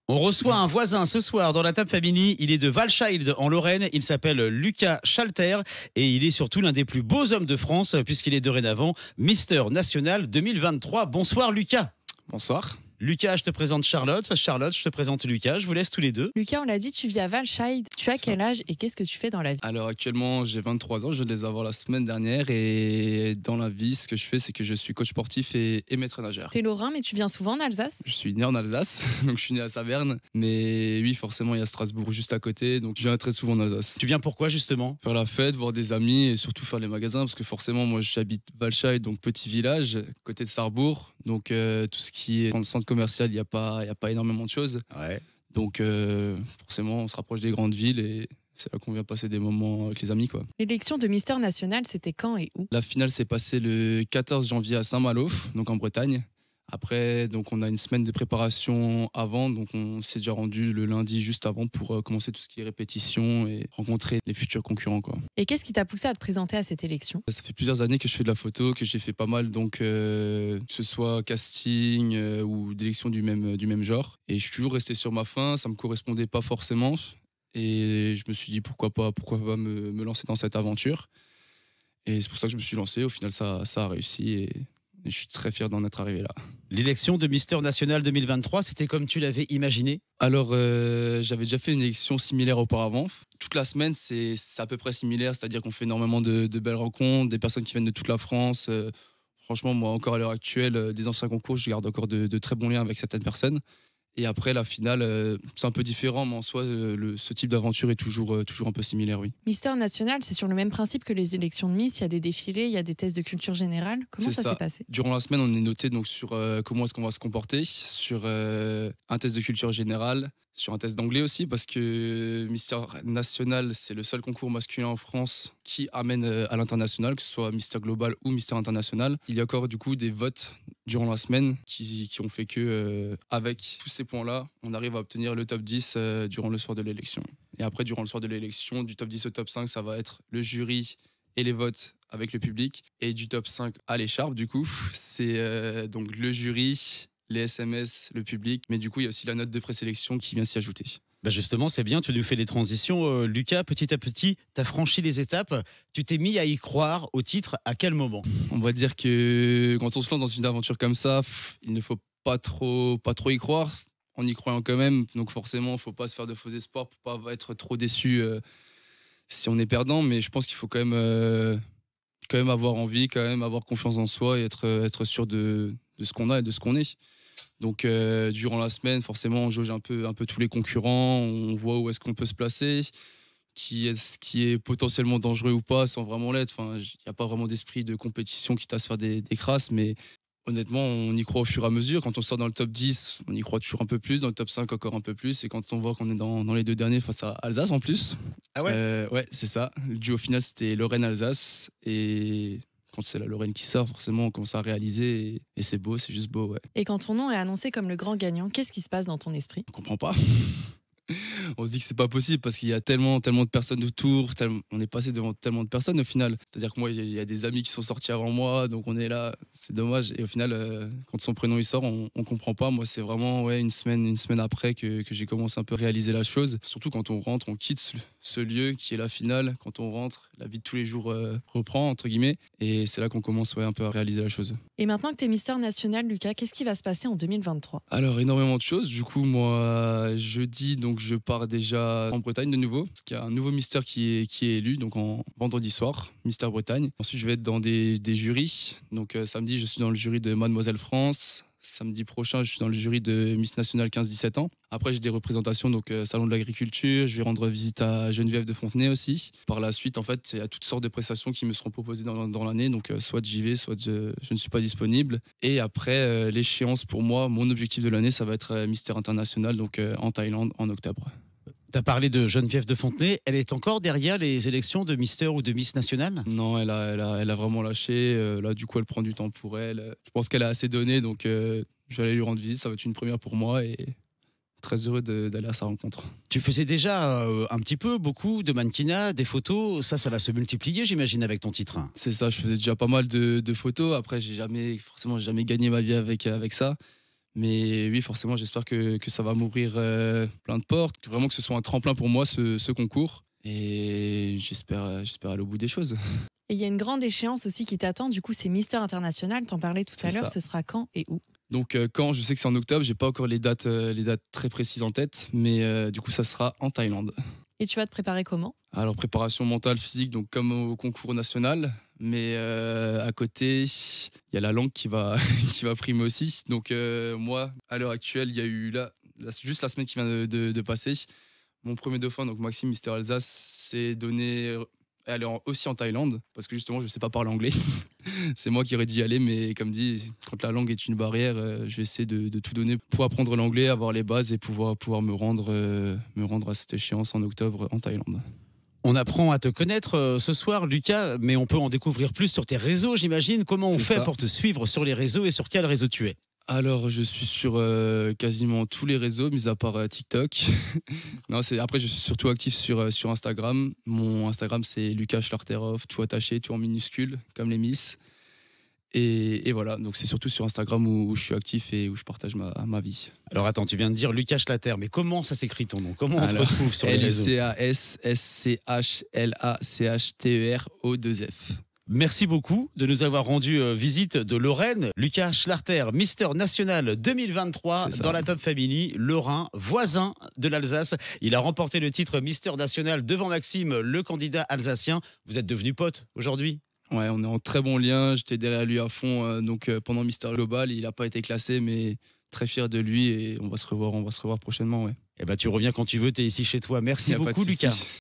On reçoit un voisin ce soir dans la table family. Il est de Walscheid en Lorraine. Il s'appelle Lucas Chalter et il est surtout l'un des plus beaux hommes de France puisqu'il est dorénavant Mister National 2023. Bonsoir Lucas. Bonsoir. Lucas, je te présente Charlotte. Charlotte, je te présente Lucas. Je vous laisse tous les deux. Lucas, on l'a dit, tu vis à Walscheid. Tu as quel âge et qu'est-ce que tu fais dans la vie? Alors actuellement j'ai 23 ans, je viens de les avoir la semaine dernière et dans la vie ce que je fais c'est que je suis coach sportif et maître nageur. T'es lorrain mais tu viens souvent en Alsace? Je suis né en Alsace, donc je suis né à Saverne, mais oui forcément il y a Strasbourg juste à côté, donc je viens très souvent en Alsace. Tu viens pourquoi justement? Faire la fête, voir des amis et surtout faire les magasins parce que forcément moi j'habite Walscheid, donc petit village, côté de Sarrebourg, donc tout ce qui est dans le centre commercial il n'y a pas énormément de choses. Ouais. Donc forcément on se rapproche des grandes villes et c'est là qu'on vient passer des moments avec les amis quoi. L'élection de Mister National, c'était quand et où? La finale s'est passée le 14 janvier à Saint-Malo, donc en Bretagne. Après, donc on a une semaine de préparation avant, donc on s'est déjà rendu le lundi juste avant pour commencer tout ce qui est répétition et rencontrer les futurs concurrents quoi. Et qu'est-ce qui t'a poussé à te présenter à cette élection? Ça fait plusieurs années que je fais de la photo, que j'ai fait pas mal, donc que ce soit casting ou d'élection du même genre. Et je suis toujours resté sur ma faim, ça me correspondait pas forcément. Et je me suis dit pourquoi pas me lancer dans cette aventure. Et c'est pour ça que je me suis lancé. Au final, ça a réussi et je suis très fier d'en être arrivé là. L'élection de Mister National 2023, c'était comme tu l'avais imaginé? Alors, j'avais déjà fait une élection similaire auparavant. Toute la semaine, c'est à peu près similaire, c'est-à-dire qu'on fait énormément de belles rencontres, des personnes qui viennent de toute la France. Franchement, moi, encore à l'heure actuelle, des anciens concours, je garde encore de très bons liens avec certaines personnes. Et après, la finale, c'est un peu différent, mais en soi, ce type d'aventure est toujours un peu similaire, oui. Mister National, c'est sur le même principe que les élections de Miss. Il y a des défilés, il y a des tests de culture générale. Comment C'est ça s'est passé? Durant la semaine, on est noté donc sur comment est-ce qu'on va se comporter, sur un test de culture générale, sur un test d'anglais aussi, parce que Mister National, c'est le seul concours masculin en France qui amène à l'international, que ce soit Mister Global ou Mister International. Il y a encore du coup des votes durant la semaine qui ont fait que, avec tous ces points-là, on arrive à obtenir le top 10 durant le soir de l'élection. Et après, durant le soir de l'élection, du top 10 au top 5, ça va être le jury et les votes avec le public. Et du top 5 à l'écharpe, du coup, c'est donc le jury, les SMS, le public. Mais du coup, il y a aussi la note de présélection qui vient s'y ajouter. Bah justement, c'est bien, tu nous fais des transitions. Lucas, petit à petit, tu as franchi les étapes. Tu t'es mis à y croire au titre à quel moment? On va dire que quand on se lance dans une aventure comme ça, il ne faut pas trop y croire. En y croyant quand même, donc forcément, il ne faut pas se faire de faux espoirs pour pas être trop déçu si on est perdant. Mais je pense qu'il faut quand même avoir envie, quand même avoir confiance en soi et être sûr de ce qu'on a et de ce qu'on est. Donc durant la semaine, forcément, on jauge un peu tous les concurrents, on voit où est-ce qu'on peut se placer, qui est potentiellement dangereux ou pas, sans vraiment l'être. Enfin, il n'y a pas vraiment d'esprit de compétition quitte à se faire des crasses, mais honnêtement, on y croit au fur et à mesure. Quand on sort dans le top 10, on y croit toujours un peu plus, dans le top 5 encore un peu plus, et quand on voit qu'on est dans les deux derniers face à Alsace en plus. Ah ouais? Ouais, c'est ça. Le duo final, c'était Lorraine-Alsace, et quand c'est la Lorraine qui sort, forcément, on commence à réaliser et c'est beau, c'est juste beau, ouais. Et quand ton nom est annoncé comme le grand gagnant, qu'est-ce qui se passe dans ton esprit? On comprend pas. On se dit que c'est pas possible parce qu'il y a tellement de personnes autour, on est passé devant tellement de personnes au final. C'est-à-dire que moi, il y a des amis qui sont sortis avant moi, donc on est là, c'est dommage. Et au final, quand son prénom il sort, on comprend pas. Moi, c'est vraiment une semaine après que j'ai commencé un peu à réaliser la chose. Surtout quand on rentre, on quitte ce lieu qui est la finale. Quand on rentre, la vie de tous les jours reprend, entre guillemets. Et c'est là qu'on commence un peu à réaliser la chose. Et maintenant que tu es Mister National, Lucas, qu'est-ce qui va se passer en 2023? Alors, énormément de choses. Du coup, moi, jeudi, donc je pars déjà en Bretagne de nouveau. Parce qu'il y a un nouveau Mister qui est élu, donc en vendredi soir, Mister Bretagne. Ensuite, je vais être dans des jurys. Donc, samedi, je suis dans le jury de Mademoiselle France. Samedi prochain, je suis dans le jury de Miss National 15-17 ans. Après, j'ai des représentations, donc Salon de l'Agriculture. Je vais rendre visite à Geneviève de Fontenay aussi. Par la suite, en fait, il y a toutes sortes de prestations qui me seront proposées dans l'année. Donc, soit j'y vais, soit je ne suis pas disponible. Et après, l'échéance pour moi, mon objectif de l'année, ça va être Mister International, donc en Thaïlande, en octobre. Tu as parlé de Geneviève de Fontenay. Elle est encore derrière les élections de Mister ou de Miss National? Non, elle a vraiment lâché. Là, du coup, elle prend du temps pour elle. Je pense qu'elle a assez donné, donc je vais aller lui rendre visite. Ça va être une première pour moi et très heureux d'aller à sa rencontre. Tu faisais déjà un petit peu, beaucoup de mannequinat, des photos. Ça va se multiplier, j'imagine, avec ton titre. C'est ça, je faisais déjà pas mal de photos. Après, j'ai jamais gagné ma vie avec ça. Mais oui, forcément, j'espère que ça va m'ouvrir plein de portes, que vraiment que ce soit un tremplin pour moi, ce concours. Et j'espère aller au bout des choses. Et il y a une grande échéance aussi qui t'attend, du coup, c'est Mister International, t'en parlais tout à C'est l'heure, ça. ce sera quand et où? Donc quand, je sais que c'est en octobre, j'ai pas encore les dates très précises en tête, mais du coup, ça sera en Thaïlande. Et tu vas te préparer comment? Alors préparation mentale, physique, donc comme au concours national, mais à côté, il y a la langue qui va, qui va primer aussi. Donc moi, à l'heure actuelle, il y a eu juste la semaine qui vient de passer, mon premier dauphin, donc Maxime Mister Alsace, s'est donné aller aussi en Thaïlande, parce que justement, je ne sais pas parler anglais. C'est moi qui aurais dû y aller, mais comme dit, quand la langue est une barrière, je vais essayer de tout donner pour apprendre l'anglais, avoir les bases et pouvoir me rendre à cette échéance en octobre en Thaïlande. On apprend à te connaître ce soir, Lucas, mais on peut en découvrir plus sur tes réseaux, j'imagine. Comment on C'est fait ça. pour te suivre sur les réseaux et sur quel réseau tu es? Alors, je suis sur quasiment tous les réseaux, mis à part TikTok. Non, après, je suis surtout actif sur Instagram. Mon Instagram, c'est Lucas Schlarterhoff, tout attaché, tout en minuscule, comme les Miss. Et voilà, donc c'est surtout sur Instagram où je suis actif et où je partage ma vie. Alors attends, tu viens de dire Lucas Schlatter, mais comment ça s'écrit ton nom? Comment on te Alors, retrouve sur les réseaux? LUCASSCHLACHTERO2F. Merci beaucoup de nous avoir rendu visite de Lorraine. Lucas Schlarter, Mister National 2023 C'est ça. dans la Top Family, Lorrain, voisin de l'Alsace. Il a remporté le titre Mister National devant Maxime, le candidat alsacien. Vous êtes devenus potes aujourd'hui? Ouais, on est en très bon lien. J'étais derrière lui à fond pendant Mister Global. Il n'a pas été classé, mais très fier de lui et on va se revoir prochainement. Ouais. Eh ben, tu reviens quand tu veux, tu es ici chez toi. Merci Y a pas de beaucoup, souci. Lucas.